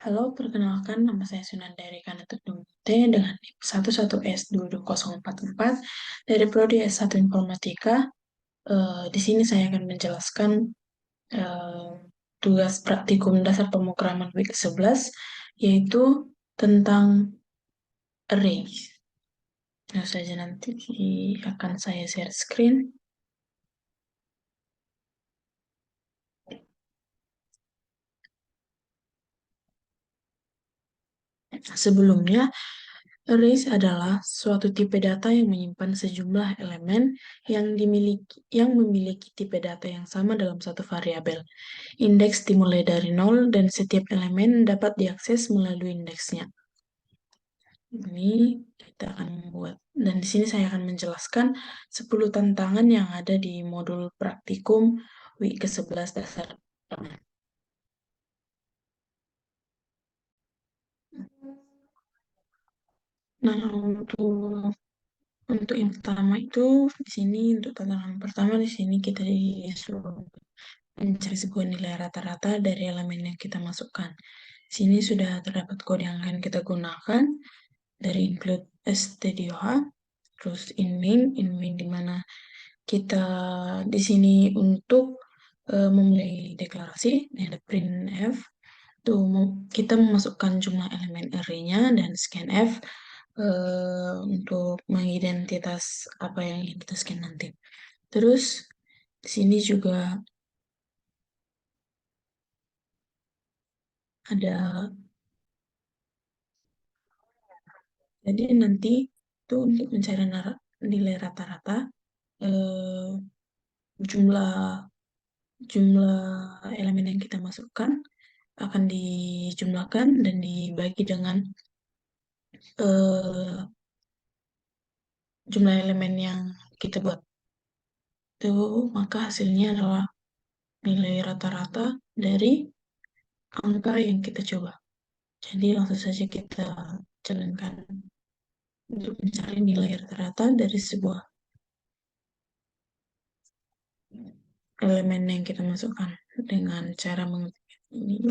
Halo, perkenalkan nama saya Sunandari Kanatut Dumute dengan NIM 11S22044 dari Prodi S1 Informatika. Di sini saya akan menjelaskan eh, tugas praktikum dasar pemrograman week 11, yaitu tentang arrays. Nah, saja nanti akan saya share screen. Sebelumnya, arrays adalah suatu tipe data yang menyimpan sejumlah elemen yang memiliki tipe data yang sama dalam satu variabel. Indeks dimulai dari 0 dan setiap elemen dapat diakses melalui indeksnya. Ini kita akan membuat, dan di sini saya akan menjelaskan 10 tantangan yang ada di modul praktikum week ke-11 dasar. Nah, untuk yang pertama itu di sini, untuk tantangan pertama di sini kita disuruh mencari sebuah nilai rata-rata dari elemen yang kita masukkan. Di sini sudah terdapat kode yang akan kita gunakan dari include stdio_h, terus in main di mana kita di sini untuk memulai deklarasi ada printf. Tuh, kita memasukkan jumlah elemen array-nya dan scanf untuk mengidentitas apa yang ingin kita scan nanti. Terus di sini juga ada, jadi nanti itu untuk mencari nilai rata-rata, eh, jumlah jumlah elemen yang kita masukkan akan dijumlahkan dan dibagi dengan eh, jumlah elemen yang kita buat. Itu maka hasilnya adalah nilai rata-rata dari angka yang kita coba. Jadi langsung saja kita jalankan untuk mencari nilai rata-rata dari sebuah elemen yang kita masukkan dengan cara mengetik ini.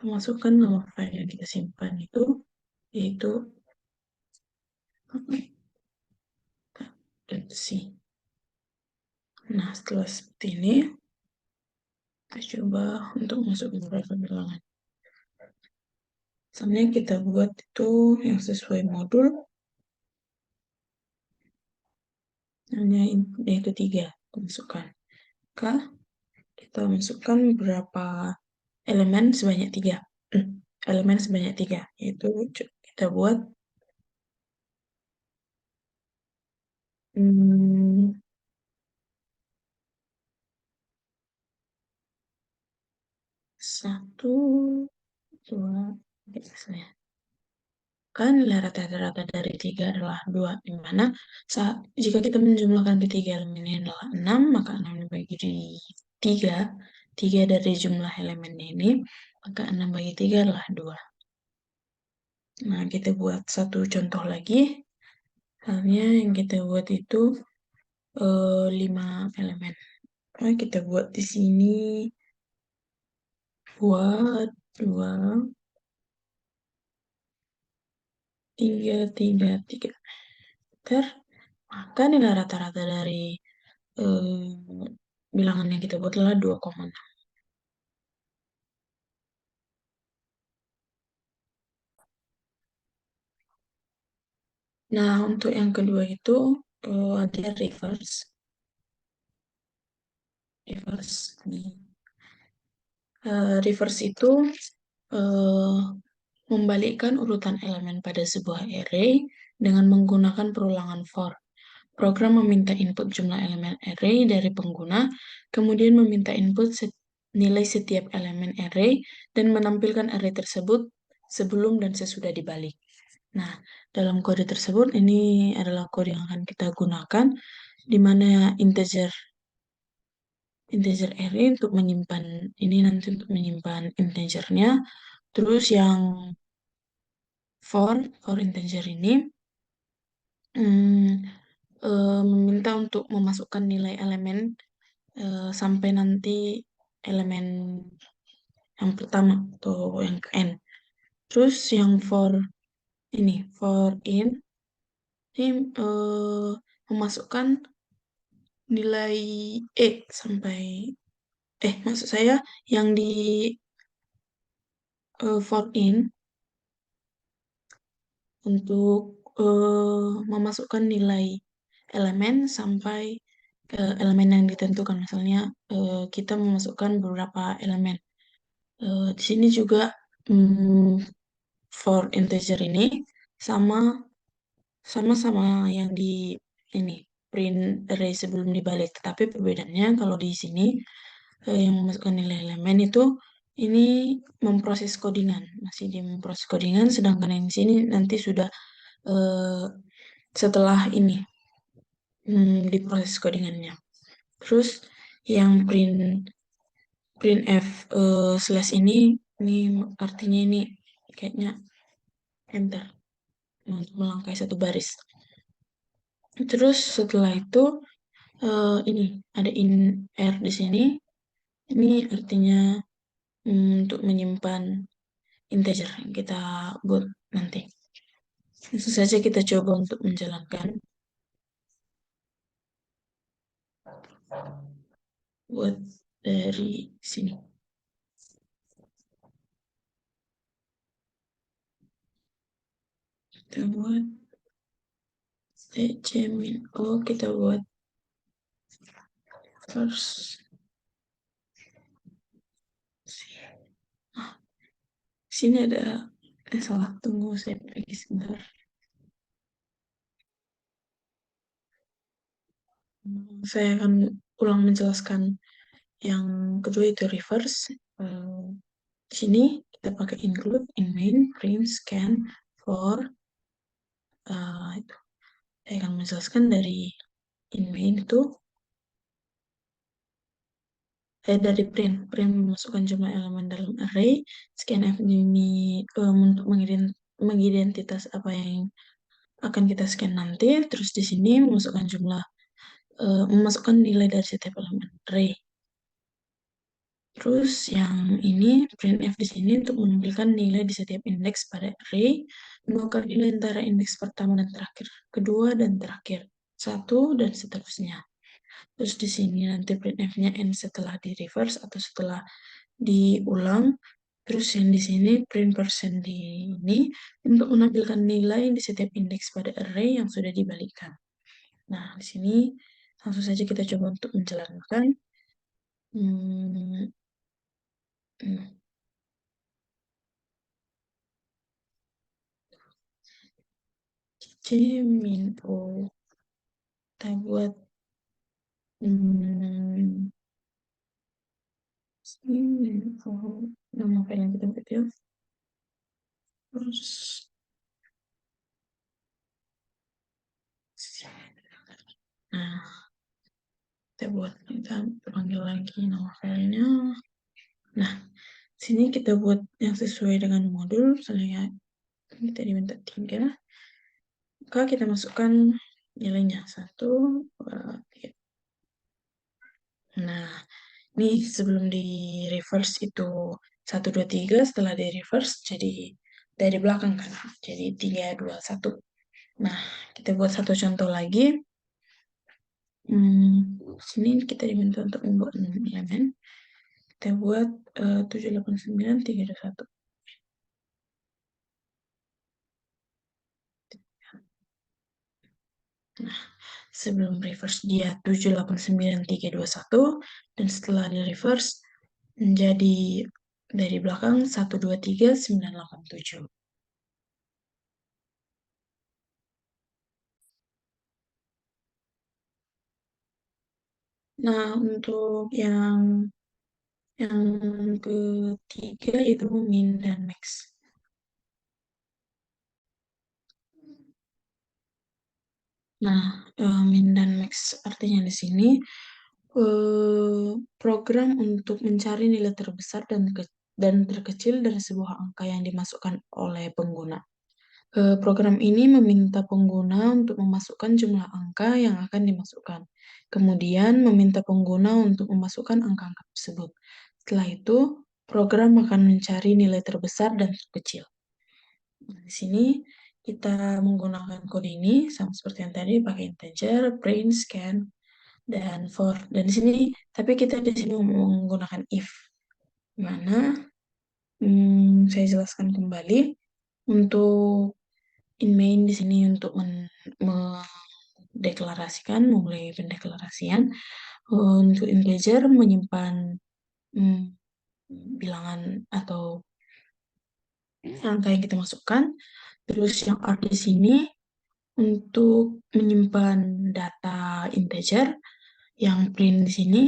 Masukkan nama file yang kita simpan itu yaitu .c. Nah, setelah seperti ini, kita coba untuk masuk beberapa bilangan. Misalnya kita buat itu yang sesuai modul, hanya yaitu 3, masukkan. Maka kita masukkan berapa elemen sebanyak 3. Elemen sebanyak 3, yaitu kita buat 1, 2, misalnya. Kan nilai rata-rata dari 3 adalah 2, di mana jika kita menjumlahkan ketiga elemen ini adalah 6, maka 6 dibagi di 3, 3 dari jumlah elemennya ini, maka 6 bagi 3 adalah 2. Nah, kita buat satu contoh lagi. Halnya yang kita buat itu 5 elemen. Nah, kita buat di sini buat 2, 3, 3, 3. Maka nilai rata-rata dari bilangan yang kita buat adalah 2,6. Nah, untuk yang kedua itu ada reverse. Reverse itu membalikkan urutan elemen pada sebuah array dengan menggunakan perulangan for. Program meminta input jumlah elemen array dari pengguna, kemudian meminta input nilai setiap elemen array, dan menampilkan array tersebut sebelum dan sesudah dibalik. Nah, dalam kode tersebut ini adalah kode yang akan kita gunakan, di mana integer array untuk menyimpan ini nanti untuk menyimpan integernya, terus yang for integer ini meminta untuk memasukkan nilai elemen sampai nanti elemen yang pertama atau yang ke n. Terus yang for in ini memasukkan nilai sampai maksud saya yang di for in untuk memasukkan nilai elemen sampai elemen yang ditentukan. Misalnya kita memasukkan beberapa elemen. Di sini juga for integer ini sama sama yang di ini print array sebelum dibalik. Tetapi perbedaannya kalau di sini yang memasukkan nilai elemen itu ini memproses codingan, masih di memproses codingan, sedangkan yang di sini nanti sudah eh, setelah ini diproses codingannya. Terus yang printf slash ini artinya ini kayaknya enter untuk melangkai satu baris. Terus setelah itu ini ada in r di sini. Ini artinya untuk menyimpan integer yang kita buat nanti. Langsung saja kita coba untuk menjalankan buat dari sini. Kita buat min kita buat first. Sini ada salah, tunggu saya pergi sebentar. Saya akan ulang menjelaskan yang kedua itu reverse. Di sini kita pakai include, in main, print, scan, for. Itu saya akan menjelaskan dari in main itu dari print memasukkan jumlah elemen dalam array, scanf ini untuk mengidentitas apa yang akan kita scan nanti, terus di sini memasukkan nilai dari setiap elemen array. Terus yang ini printf di sini untuk menampilkan nilai di setiap indeks pada array, menukar nilai antara indeks pertama dan terakhir, kedua dan terakhir, satu dan seterusnya. Terus di sini nanti printf-nya n setelah di reverse atau setelah diulang. Terus yang di sini print persen di ini untuk menampilkan nilai di setiap indeks pada array yang sudah dibalikkan. Nah, di sini langsung saja kita coba untuk menjalankan. Hmm, hmm. Min kita buat nama file yang kita buat ya. Terus nah kita panggil lagi nama filenya. Nah, sini kita buat yang sesuai dengan modul. Misalnya kita diminta 3, maka kita masukkan nilainya 1, 2, 3. Nah, ini sebelum di reverse itu 1, 2, 3, setelah di reverse jadi dari belakang kan, jadi 3, 2, 1. Nah, kita buat satu contoh lagi. Sini kita diminta untuk membuat 6 elemen. Kita buat 7, 8, 9, 3, 2, 1. Nah, sebelum reverse dia 7, 8, 9, 3, 2, 1. Dan setelah di reverse menjadi dari belakang 1, 2, 3, 9, 8, 7. Nah, untuk yang ketiga itu min dan max. Nah, min dan max artinya di sini program untuk mencari nilai terbesar dan terkecil dari sebuah angka yang dimasukkan oleh pengguna. Program ini meminta pengguna untuk memasukkan jumlah angka yang akan dimasukkan. Kemudian meminta pengguna untuk memasukkan angka-angka tersebut. Setelah itu, program akan mencari nilai terbesar dan terkecil. Nah, di sini kita menggunakan kode ini sama seperti yang tadi pakai integer, print, scan, dan for. Dan di sini, tapi kita di sini menggunakan if. Mana saya jelaskan kembali untuk in main di sini untuk mendeklarasikan, memulai pendeklarasian. Untuk integer menyimpan hmm, bilangan atau angka yang kita masukkan. Terus yang R di sini untuk menyimpan data integer, yang print di sini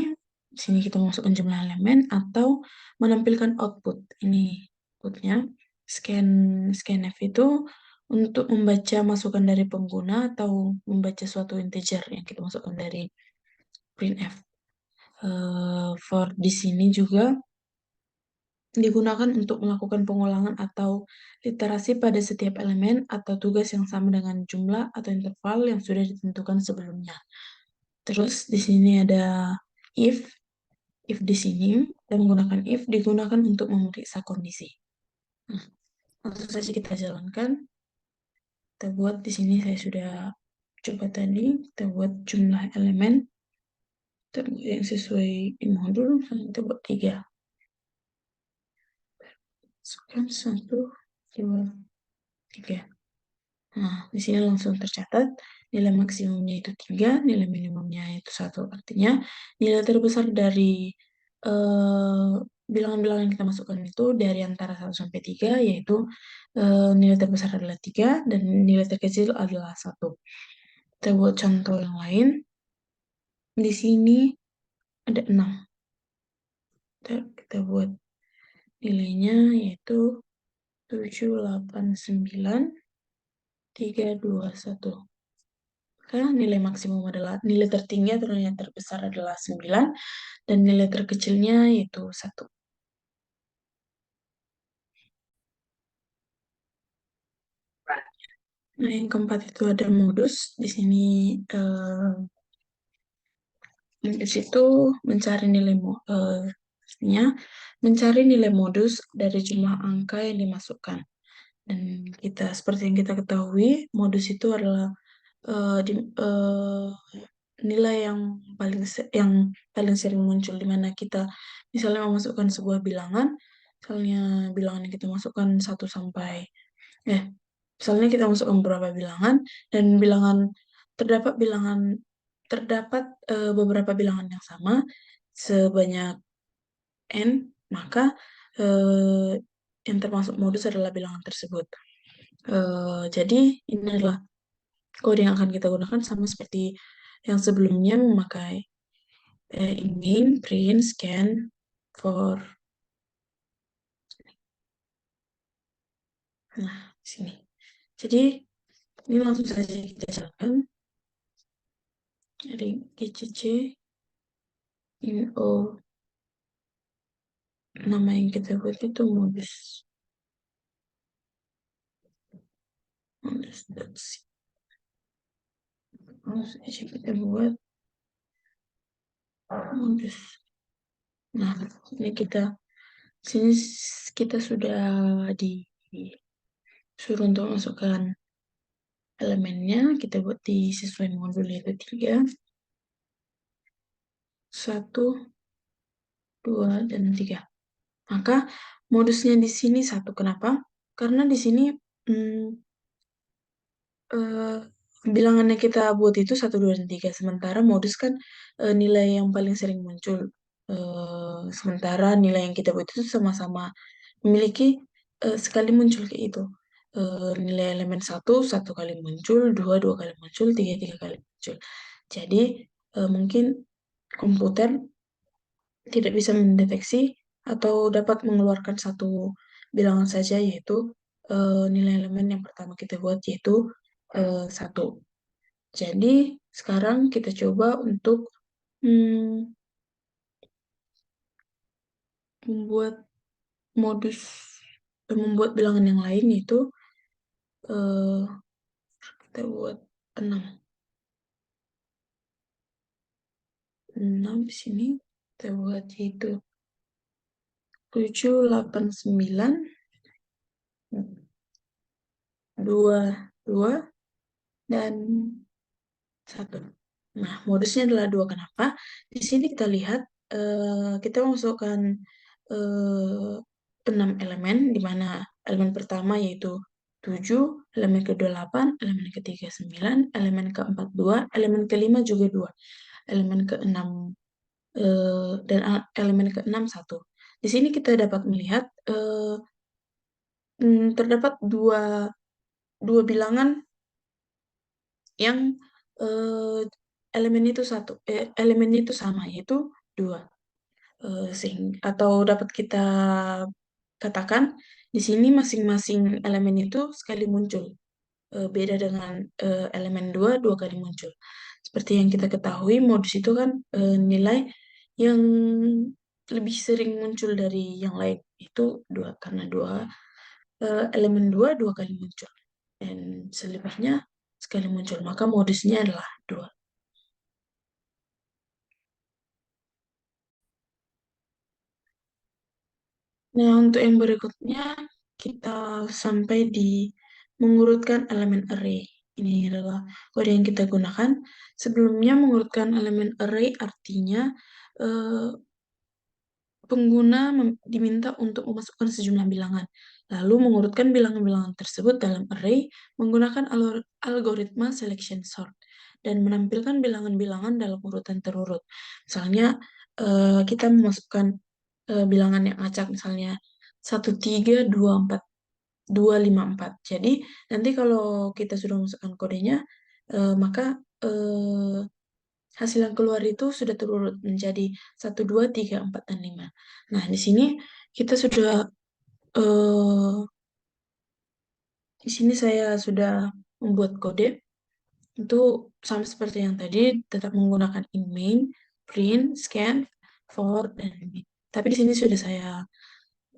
kita masukkan jumlah elemen atau menampilkan output. Ini outputnya. Scanf itu untuk membaca masukan dari pengguna atau membaca suatu integer yang kita masukkan dari printf. For di sini juga digunakan untuk melakukan pengulangan atau literasi pada setiap elemen atau tugas yang sama dengan jumlah atau interval yang sudah ditentukan sebelumnya. Terus di sini ada if. If di sini kita menggunakan if digunakan untuk memeriksa kondisi. Nah, langsung saja kita jalankan. Kita buat di sini saya sudah coba tadi. Kita buat jumlah elemen. Kita buat yang sesuai di modul. Kita buat 3. Masukkan 1, 2, 3. Nah, di sini langsung tercatat nilai maksimumnya itu 3, nilai minimumnya itu 1. Artinya nilai terbesar dari bilangan-bilangan yang kita masukkan itu dari antara 1 sampai 3, yaitu nilai terbesar adalah 3 dan nilai terkecil adalah 1. Kita buat contoh yang lain. Di sini ada 6. Kita buat nilainya yaitu 7, 8, 9, 3, 2, 1. Maka nilai maksimum adalah nilai tertinggi atau nilai terbesar adalah 9 dan nilai terkecilnya yaitu 1. Nah, yang keempat itu ada modus. Di sini modus itu mencari nilai pastinya mencari nilai modus dari jumlah angka yang dimasukkan. Dan kita seperti yang kita ketahui, modus itu adalah nilai yang paling sering muncul di mana kita misalnya memasukkan sebuah bilangan, misalnya bilangan yang kita masukkan 1 sampai misalnya kita masukkan beberapa bilangan dan terdapat beberapa bilangan yang sama sebanyak n, maka eh, yang termasuk modus adalah bilangan tersebut. Jadi ini adalah kode yang akan kita gunakan sama seperti yang sebelumnya memakai ingin, print, scan, for. Nah, sini. Jadi, ini langsung saja kita jalankan. Dari GCC, info, nama yang kita buat itu modus. Modus.c. Langsung saja kita buat modus. Nah, ini sini kita sudah disuruh untuk masukkan elemennya. Kita buat di sesuai modul yaitu 3, 1, 2, dan 3. Maka modusnya di sini 1. Kenapa? Karena di sini eh, bilangannya kita buat itu 1, 2, dan 3. Sementara modus kan nilai yang paling sering muncul. Sementara nilai yang kita buat itu sama-sama memiliki sekali muncul kayak itu. Nilai elemen 1, 1 kali muncul, 2, 2 kali muncul, 3, 3 kali muncul. Jadi mungkin komputer tidak bisa mendeteksi atau dapat mengeluarkan satu bilangan saja, yaitu nilai elemen yang pertama kita buat yaitu 1. Jadi sekarang kita coba untuk hmm, membuat modus membuat bilangan yang lain, yaitu eh, kita buat 6. 6 di sini kita buat yaitu 7, 8, 9, 2, 2, dan 1. Nah, modusnya adalah 2. Kenapa? Di sini kita lihat kita memasukkan eh, 6 elemen, di mana elemen pertama yaitu 7, elemen kedua 8, elemen ketiga 9, elemen keempat 2, elemen kelima juga 2, elemen keenam dan elemen keenam 1. Di sini kita dapat melihat terdapat dua bilangan yang eh, elemennya itu sama, yaitu 2. Atau dapat kita katakan di sini masing-masing elemen itu sekali muncul. Beda dengan elemen 2 dua kali muncul. Seperti yang kita ketahui, modus itu kan nilai yang lebih sering muncul dari yang lain. Itu 2, karena elemen 2 dua kali muncul. Dan selebihnya sekali muncul. Maka modusnya adalah 2. Nah, untuk yang berikutnya, kita sampai di mengurutkan elemen array. Ini adalah kode yang kita gunakan. Sebelumnya, mengurutkan elemen array artinya eh, pengguna diminta untuk memasukkan sejumlah bilangan, lalu mengurutkan bilangan-bilangan tersebut dalam array menggunakan algoritma selection sort, dan menampilkan bilangan-bilangan dalam urutan terurut. Misalnya, kita memasukkan bilangan yang acak, misalnya 1, 3, 2, 4, 2, 5, 4. Jadi, nanti kalau kita sudah memasukkan kodenya, maka hasil yang keluar itu sudah terurut menjadi 1, 2, 3, 4, dan 5. Nah, di sini kita sudah, eh, di sini saya sudah membuat kode itu sama seperti yang tadi, tetap menggunakan in main, print, scan, for, dan repeat. Tapi di sini sudah saya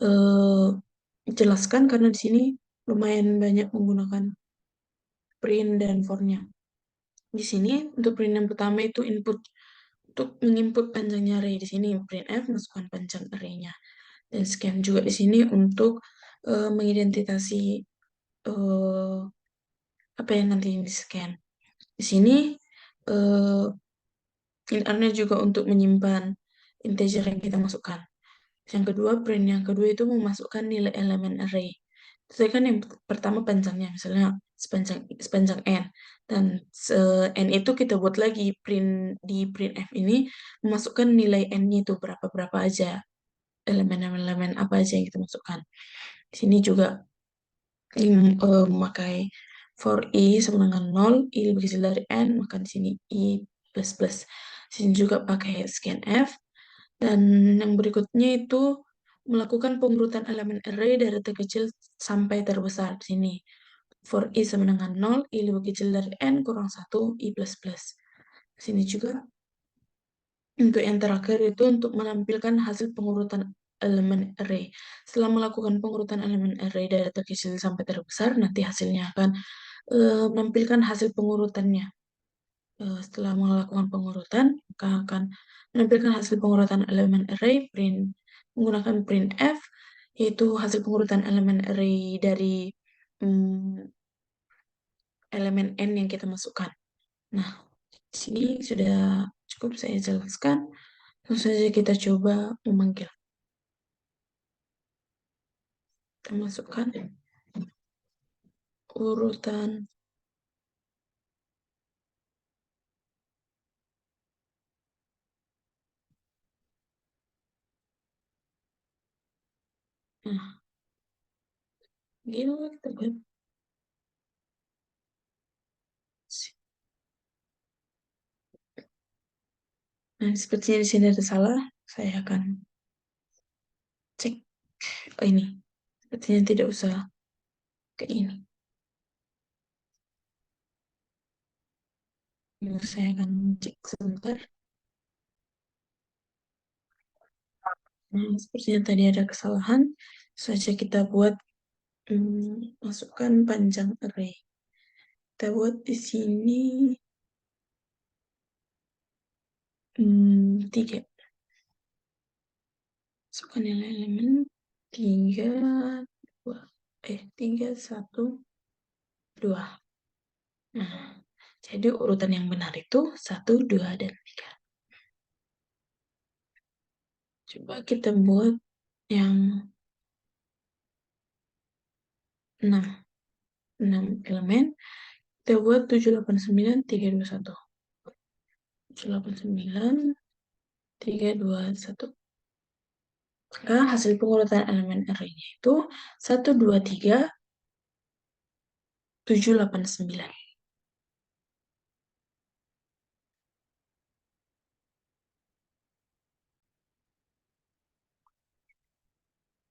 eh, jelaskan karena di sini lumayan banyak menggunakan print dan for-nya. Di sini untuk print yang pertama itu input. Untuk menginput panjangnya array, di sini printf masukkan panjang array-nya. Dan scan juga di sini untuk mengidentifikasi eh, apa yang nanti di scan. Di sini uh, nya juga untuk menyimpan integer yang kita masukkan. Yang kedua, print yang kedua itu memasukkan nilai elemen array. Itu kan yang pertama panjangnya, misalnya sepanjang n. Dan n itu kita buat lagi di printf ini memasukkan nilai n-nya itu berapa-berapa aja, elemen-elemen apa aja yang kita masukkan. Di sini juga memakai for i sama dengan 0, i lebih kecil dari n, maka di sini i plus plus. Di sini juga pakai scanf. Dan yang berikutnya itu melakukan pengurutan elemen array dari terkecil sampai terbesar. Di sini for i sama dengan 0, i lebih kecil dari n kurang 1, i plus plus. Di sini juga untuk yang terakhir itu untuk menampilkan hasil pengurutan elemen array. Setelah melakukan pengurutan elemen array dari terkecil sampai terbesar, nanti hasilnya akan menampilkan hasil pengurutannya. Setelah melakukan pengurutan, maka akan menampilkan hasil pengurutan elemen array menggunakan printf, yaitu hasil pengurutan elemen array dari mm, elemen n yang kita masukkan. Nah, di sini sudah cukup saya jelaskan. Langsung saja kita coba memanggil. Kita masukkan urutan nah, gini kita buat. Nah, sepertinya di sini ada salah. Saya akan cek. Oh, ini. Sepertinya tidak usah ke ini. Saya akan cek sebentar. Nah, sepertinya tadi ada kesalahan. Saja kita buat masukkan panjang array. Kita buat di sini 3. masukkan nilai elemen 3, 2, 3, 1, 2. Nah, jadi urutan yang benar itu 1, 2, dan 3. Coba kita buat yang 6. 6 elemen. Kita buat 7, 8, 9, 3, 2, 1. 7, 8, 9, 3, 2, 1. Maka hasil pengurutan elemen array-nya itu 1, 2, 3, 7, 8, 9.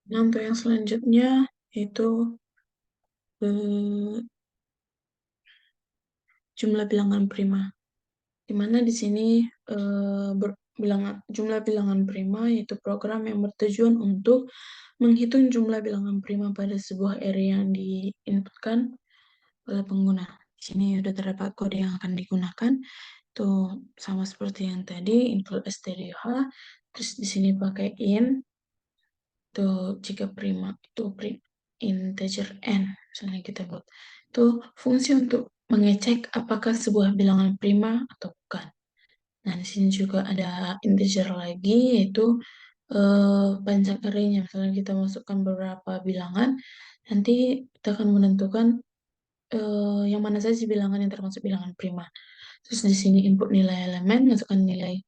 Nah, untuk yang selanjutnya yaitu eh, jumlah bilangan prima. Di mana di sini jumlah bilangan prima yaitu program yang bertujuan untuk menghitung jumlah bilangan prima pada sebuah array yang diinputkan oleh pengguna. Di sini sudah terdapat kode yang akan digunakan. Itu sama seperti yang tadi, include stdio h. Terus di sini pakai in. Tuh, jika prima itu integer n, misalnya kita buat. Itu fungsi untuk mengecek apakah sebuah bilangan prima atau bukan. Nah, di sini juga ada integer lagi, yaitu panjang array-nya. Misalnya kita masukkan beberapa bilangan, nanti kita akan menentukan yang mana saja bilangan yang termasuk bilangan prima. Terus di sini input nilai elemen, masukkan nilai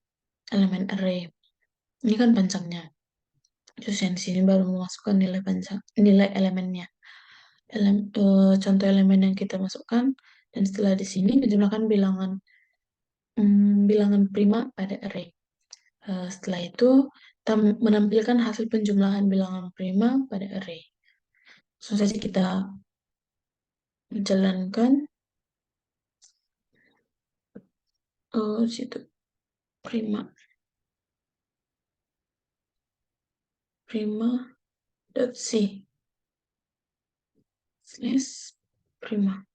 elemen array. Ini kan panjangnya. Terus yang di sini baru memasukkan nilai panjang, nilai elemennya. Contoh elemen yang kita masukkan, dan setelah di sini menjumlahkan bilangan prima pada array. Setelah itu, kita menampilkan hasil penjumlahan bilangan prima pada array. Langsung saja kita menjalankan situ prima prima.c slash prima.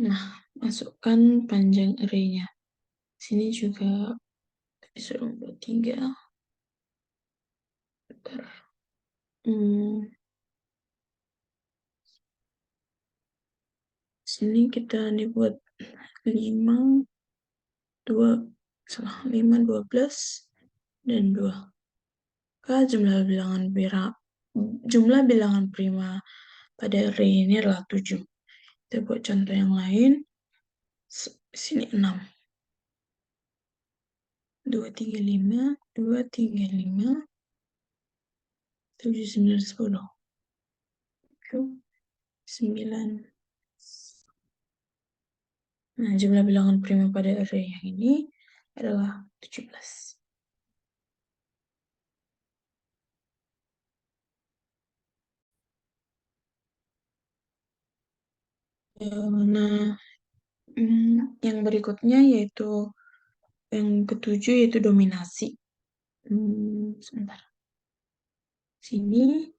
Nah, masukkan panjang array-nya. Sini juga disuruh buat 3. Bentar. Sini kita dibuat 5, 2, 5, 12, dan 2. Jumlah bilangan prima pada array ini adalah 7. Kita buat contoh yang lain. Sini 6. 2, 3, 5, 2, 3, 5, 7, 9, 10. 9. Nah, jumlah bilangan prima pada array yang ini adalah 17. Nah, yang berikutnya yaitu yang ketujuh yaitu dominasi. Sebentar. Sini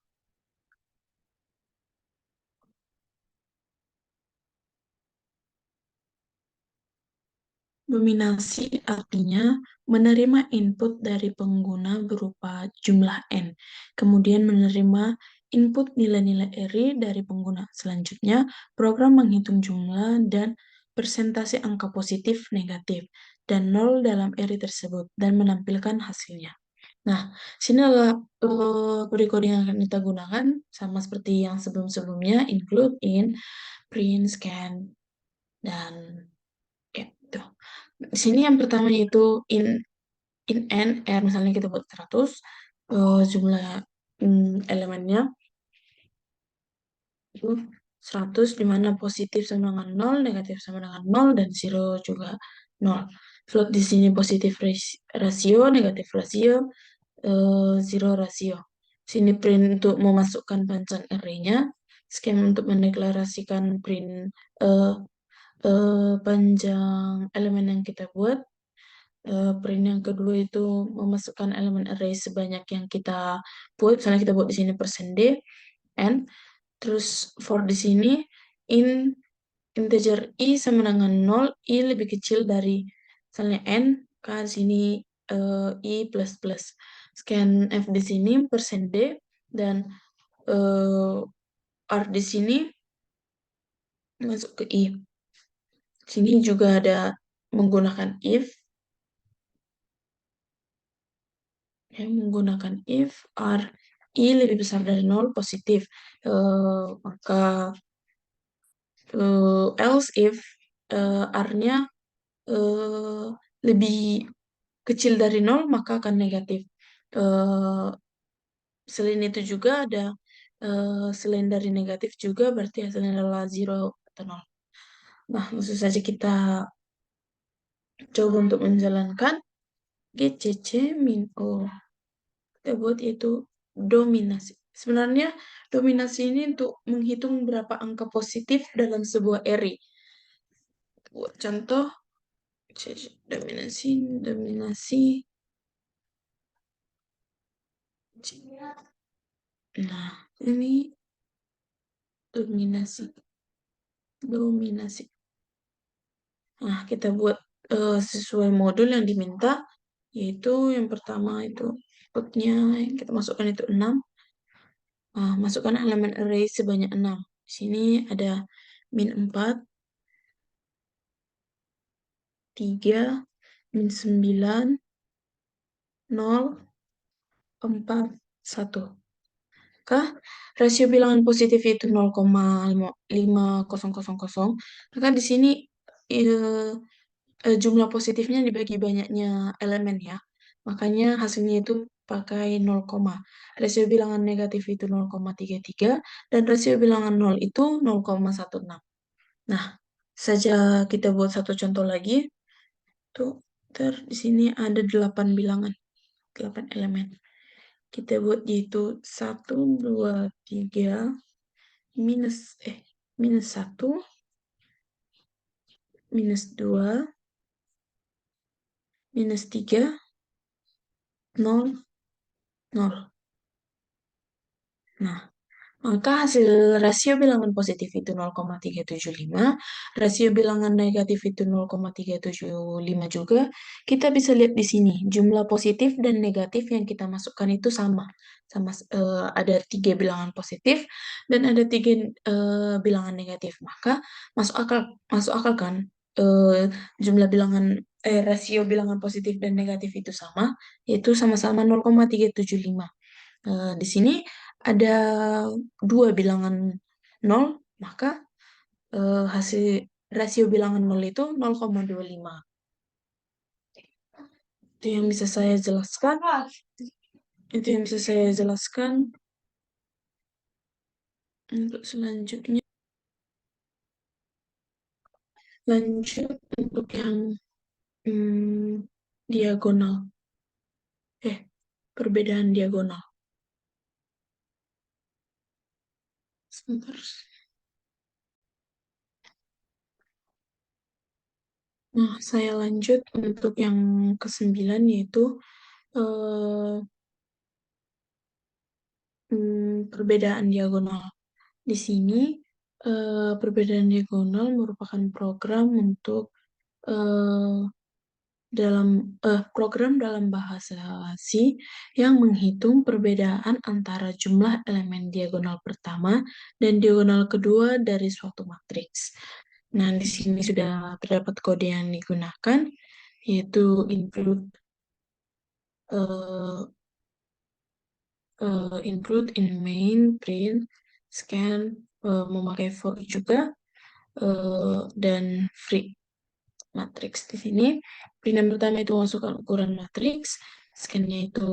dominasi artinya menerima input dari pengguna berupa jumlah n, kemudian menerima input nilai-nilai array dari pengguna. Selanjutnya, program menghitung jumlah dan persentase angka positif, negatif, dan nol dalam array tersebut, dan menampilkan hasilnya. Nah, sini adalah kode-kode yang akan kita gunakan, sama seperti yang sebelum-sebelumnya, include, in, print, scan, dan ya, itu. Di sini yang pertama yaitu in n, misalnya kita buat 100, jumlah elemennya itu 100, di mana positif sama dengan 0, negatif sama dengan 0, dan 0 juga 0. Float di sini positif rasio, negatif rasio, zero rasio. Sini print untuk memasukkan panjang array-nya, scan untuk mendeklarasikan uh, panjang elemen yang kita buat. Print yang kedua itu memasukkan elemen array sebanyak yang kita buat. Misalnya kita buat di sini %d, n. Terus for di sini integer i sama dengan 0, i lebih kecil dari misalnya n, kan sini I plus plus. Scan F di sini persen D, dan eh, R di sini masuk ke I. Sini juga ada menggunakan if, menggunakan if R I lebih besar dari 0 positif. Maka else if R-nya eh, lebih kecil dari 0 maka akan negatif. Eh, Selain itu juga ada selain dari negatif juga berarti hasilnya adalah 0 atau 0. Nah, langsung saja kita coba untuk menjalankan G, C, C, min O. Kita buat itu dominasi. Sebenarnya dominasi ini untuk menghitung berapa angka positif dalam sebuah array. Buat contoh, dominasi, dominasi. Nah, ini dominasi, dominasi. Nah, kita buat sesuai modul yang diminta, yaitu yang pertama itu inputnya yang kita masukkan itu 6. Nah, masukkan elemen array sebanyak 6. Di sini ada min 4, 3, min 9, 0, 4, 1. Maka rasio bilangan positif itu 0,5000. Maka di sini eh, jumlah positifnya dibagi banyaknya elemen ya. Makanya hasilnya itu pakai 0, rasio bilangan negatif itu 0,33 dan rasio bilangan 0 itu 0,16. Nah, saja kita buat satu contoh lagi. Tuh, di sini ada 8 bilangan, 8 elemen. Kita buat yaitu 1, 2, 3, minus, minus 1, minus 2, minus 3, 0, 0. Nah, maka hasil rasio bilangan positif itu 0,375, rasio bilangan negatif itu 0,375 juga. Kita bisa lihat di sini, jumlah positif dan negatif yang kita masukkan itu sama. Sama ada 3 bilangan positif dan ada 3 bilangan negatif. Maka masuk akal kan eh, jumlah bilangan rasio bilangan positif dan negatif itu sama, yaitu sama-sama 0,375. Di sini ada 2 bilangan 0, maka hasil rasio bilangan 0 itu 0,25. Itu yang bisa saya jelaskan. Itu yang bisa saya jelaskan. Untuk selanjutnya, lanjut untuk yang diagonal. Perbedaan diagonal. Sebentar. Nah, saya lanjut untuk yang ke-9 yaitu eh, perbedaan diagonal. Di sini perbedaan diagonal merupakan program untuk eh, program dalam bahasa C yang menghitung perbedaan antara jumlah elemen diagonal pertama dan diagonal kedua dari suatu matriks. Nah, di sini sudah terdapat kode yang digunakan, yaitu eh, include in main, print, scan, memakai for juga, dan free matrix. Di sini print yang pertama itu masukkan ukuran matriks, scan-nya itu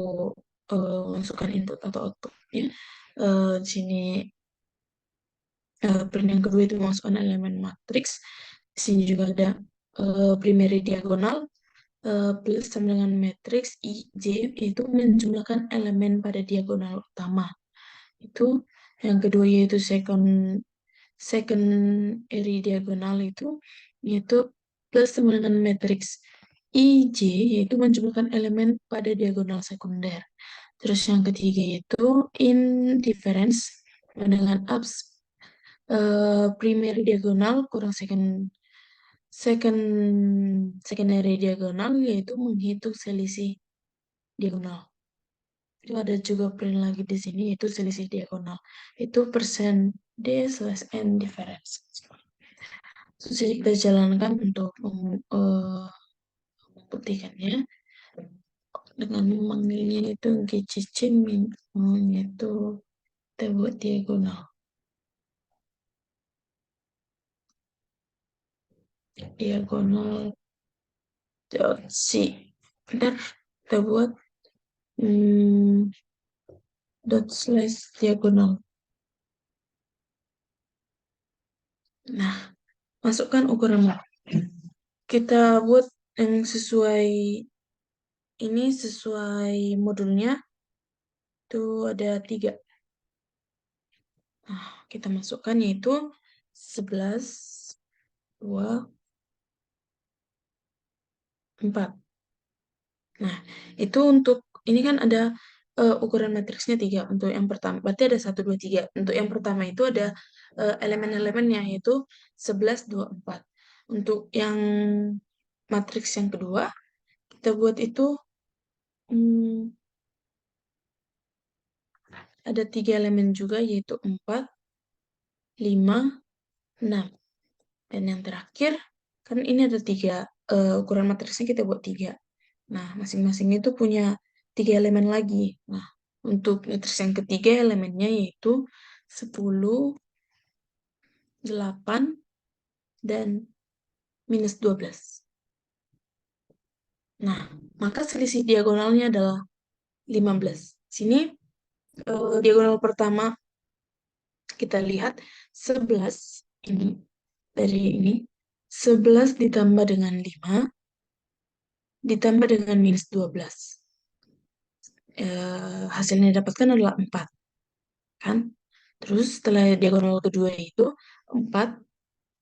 masukkan input atau output ya. Di sini print yang kedua itu masukkan elemen matriks. Di sini juga ada primary diagonal plus sama dengan matriks IJ, yaitu menjumlahkan elemen pada diagonal utama. Itu yang kedua yaitu second area diagonal itu yaitu plus sama dengan matriks IJ, yaitu menjumlahkan elemen pada diagonal sekunder. Terus yang ketiga yaitu indifference dengan primary diagonal kurang secondary diagonal, yaitu menghitung selisih diagonal. Itu ada juga print lagi di sini, yaitu selisih diagonal. Itu persen D/N difference. Terus kita jalankan untuk membuktikannya dengan memanggilnya itu GCC min itu kita buat diagonal. Diagonal dot C. Bentar, kita buat dot slash diagonal. Nah, masukkan ukuran. Kita buat yang sesuai ini sesuai modulnya itu ada 3. Nah, kita masukkan yaitu 11, 2, 4. Nah, itu untuk ini kan ada ukuran matriksnya 3 untuk yang pertama. Berarti ada 1, 2, 3. Untuk yang pertama itu ada elemen-elemennya yaitu 11, 2, 4. Untuk yang matriks yang kedua, kita buat itu ada 3 elemen juga yaitu 4, 5, 6. Dan yang terakhir, kan ini ada 3 ukuran matriksnya kita buat 3. Nah, masing-masing itu punya 3 elemen lagi. Nah, untuk matriks yang ketiga elemennya yaitu 10, 8, dan minus 12. Nah, maka selisih diagonalnya adalah 15. Sini diagonal pertama kita lihat 11 ini dari ini 11 ditambah dengan 5 ditambah dengan minus 12. Hasilnya didapatkan adalah 4. Kan? Terus setelah diagonal kedua itu 4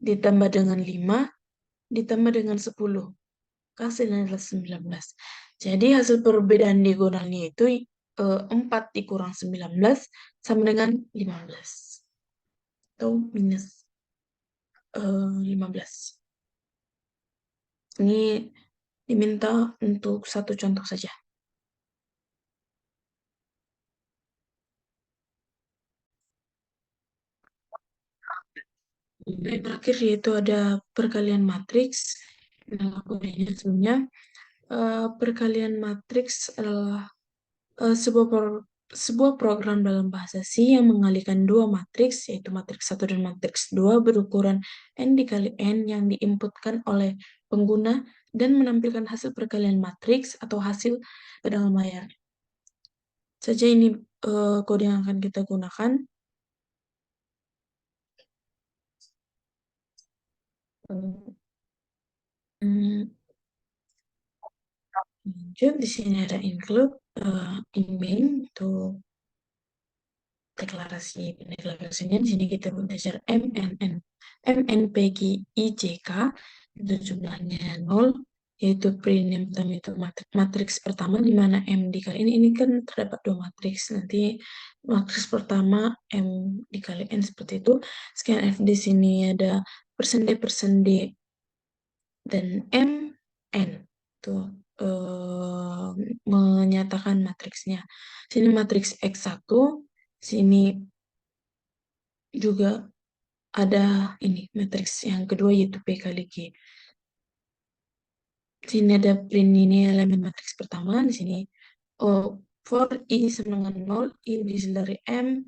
ditambah dengan 5 ditambah dengan 10. Hasilnya adalah 19. Jadi hasil perbedaan diagonalnya itu 4 dikurang 19 sama dengan 15. Atau minus 15. Ini diminta untuk satu contoh saja. Yang terakhir yaitu ada perkalian matriks. Nah, sebelumnya perkalian matriks adalah sebuah program dalam bahasa C yang mengalihkan dua matriks, yaitu matriks 1 dan matriks 2 berukuran N dikali N yang diinputkan oleh pengguna dan menampilkan hasil perkalian matriks atau hasil ke dalam layar. Saja ini kode yang akan kita gunakan. Lanjut, di sini ada include email untuk deklarasinya. Di sini kita belajar MNPGIJK itu jumlahnya 0, yaitu print yang pertama itu matriks pertama di mana M dikali ini kan terdapat 2 matriks. Nanti matriks pertama M dikali N seperti itu. Scanf di sini ada persen D dan M N tuh menyatakan matriksnya. Sini matriks X1, sini juga ada ini matriks yang kedua yaitu P kali G. Sini ada print ini elemen matriks pertama di sini. For I sama dengan 0, I lebih kecil dari M,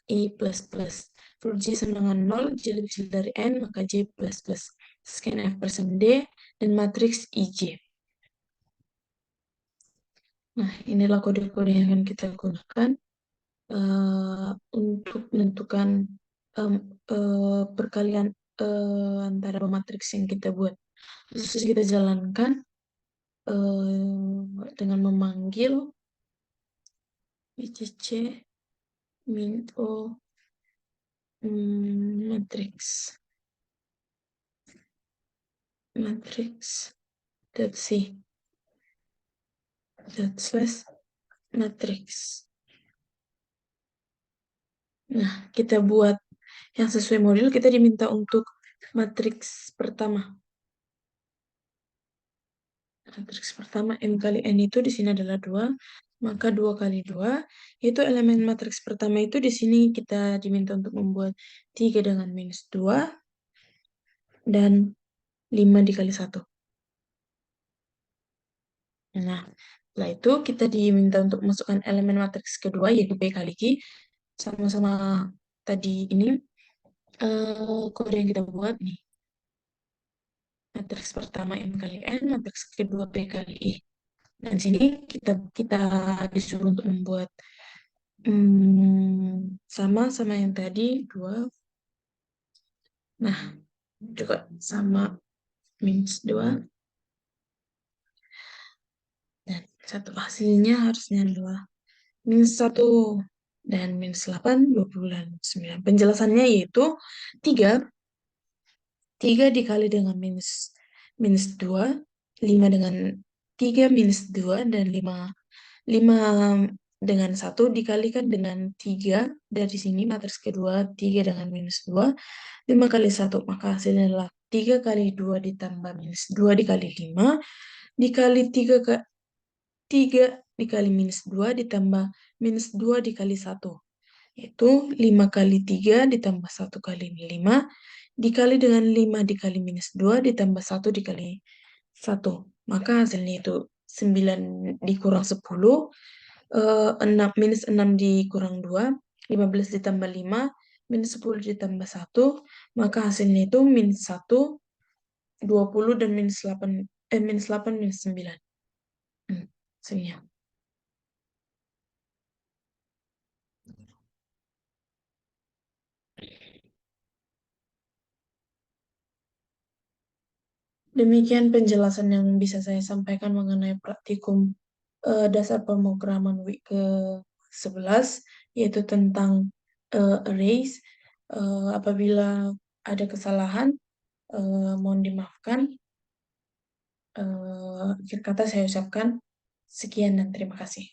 I plus plus. For J sama dengan 0, J lebih kecil dari N, maka J plus plus. Scanf persen D dan matriks IJ. Nah, inilah kode-kode yang akan kita gunakan untuk menentukan perkalian antara matriks yang kita buat. Terus kita jalankan dengan memanggil BCC min O matriks dot C dot slash matriks. Nah, kita buat yang sesuai model, kita diminta untuk matriks pertama. Matriks pertama M kali N itu di sini adalah 2, maka 2 kali 2, yaitu elemen matriks pertama itu di sini kita diminta untuk membuat 3 dengan minus 2, dan 5 dikali 1. Nah, setelah itu kita diminta untuk masukkan elemen matriks kedua, yaitu P kali Q, sama-sama tadi ini kode yang kita buat nih. Matriks pertama M kali N, matriks kedua P kali I. Dan sini kita disuruh untuk membuat sama yang tadi 2. Nah, juga sama minus 2. Dan satu hasilnya harusnya adalah minus 1 dan minus 8, 20, dan 9. Penjelasannya yaitu 3 3 dikali dengan minus 2, 5 dengan 3 minus 2, dan 5 dengan 1 dikalikan dengan 3. Dari sini matriks kedua 3 dengan minus 2, 5 kali 1, maka hasilnya adalah 3 kali 2 ditambah minus 2 dikali 5 dikali 3 dikali minus 2 ditambah minus 2 dikali 1, yaitu 5 kali 3 ditambah 1 kali 5 dikali dengan 5 dikali minus 2 ditambah 1 dikali 1. Maka hasilnya itu 9 dikurang 10, 6, minus 6 dikurang 2, 15 ditambah 5, minus 10 ditambah 1, maka hasilnya itu minus 1, 20, dan minus 8, minus 9. Hasilnya. Demikian penjelasan yang bisa saya sampaikan mengenai praktikum dasar pemrograman week ke-11, yaitu tentang arrays. Apabila ada kesalahan, mohon dimaafkan. Akhir kata saya ucapkan sekian dan terima kasih.